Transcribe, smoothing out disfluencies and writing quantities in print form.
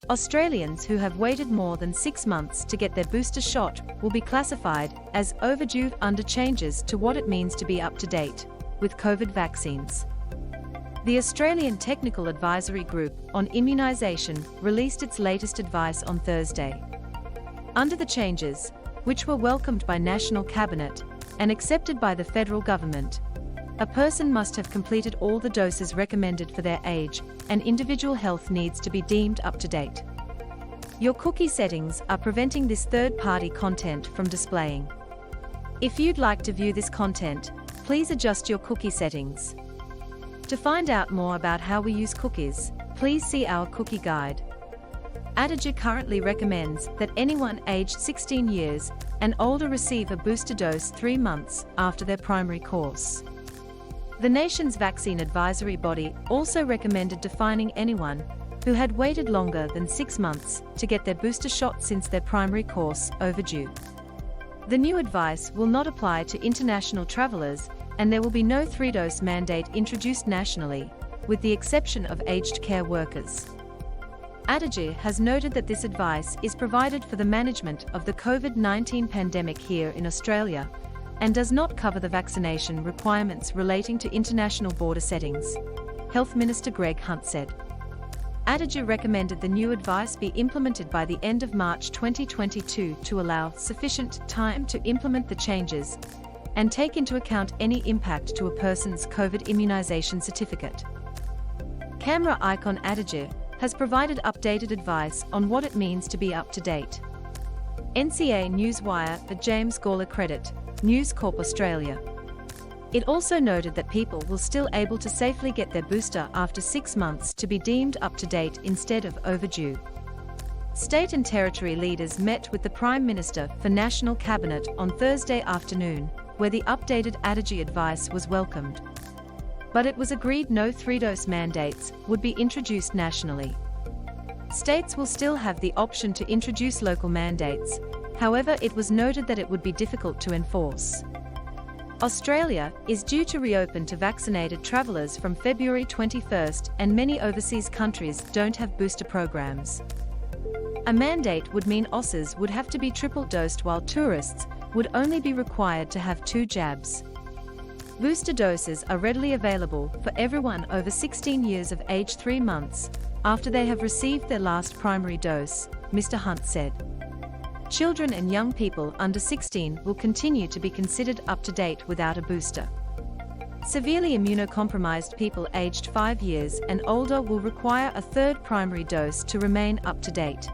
Australians who have waited more than 6 months to get their booster shot will be classified as overdue under changes to what it means to be up to date with COVID vaccines. The Australian Technical Advisory Group on Immunisation released its latest advice on Thursday. Under the changes, which were welcomed by National Cabinet and accepted by the federal government, a person must have completed all the doses recommended for their age, and individual health needs to be deemed up to date. Your cookie settings are preventing this third-party content from displaying. If you'd like to view this content, please adjust your cookie settings. To find out more about how we use cookies, please see our cookie guide. Adige currently recommends that anyone aged 16 years and older receive a booster dose 3 months after their primary course. The nation's vaccine advisory body also recommended defining anyone who had waited longer than 6 months to get their booster shot since their primary course overdue. The new advice will not apply to international travelers, and there will be no 3-dose mandate introduced nationally, with the exception of aged care workers. Adige has noted that this advice is provided for the management of the COVID-19 pandemic here in Australia, and does not cover the vaccination requirements relating to international border settings, Health Minister Greg Hunt said. Adige recommended the new advice be implemented by the end of March 2022 to allow sufficient time to implement the changes and take into account any impact to a person's COVID immunisation certificate. Camera icon Adige has provided updated advice on what it means to be up to date. NCA Newswire for James Gawler Credit, News Corp Australia. It also noted that people will still able to safely get their booster after 6 months to be deemed up to date instead of overdue. State and territory leaders met with the Prime Minister for National Cabinet on Thursday afternoon, where the updated Adige advice was welcomed. But it was agreed no 3-dose mandates would be introduced nationally. States will still have the option to introduce local mandates. However, it was noted that it would be difficult to enforce. Australia is due to reopen to vaccinated travellers from February 21st, and many overseas countries don't have booster programs. A mandate would mean Aussies would have to be triple-dosed, while tourists would only be required to have 2 jabs. Booster doses are readily available for everyone over 16 years of age 3 months after they have received their last primary dose, Mr. Hunt said. Children and young people under 16 will continue to be considered up to date without a booster. Severely immunocompromised people aged 5 years and older will require a 3rd primary dose to remain up to date.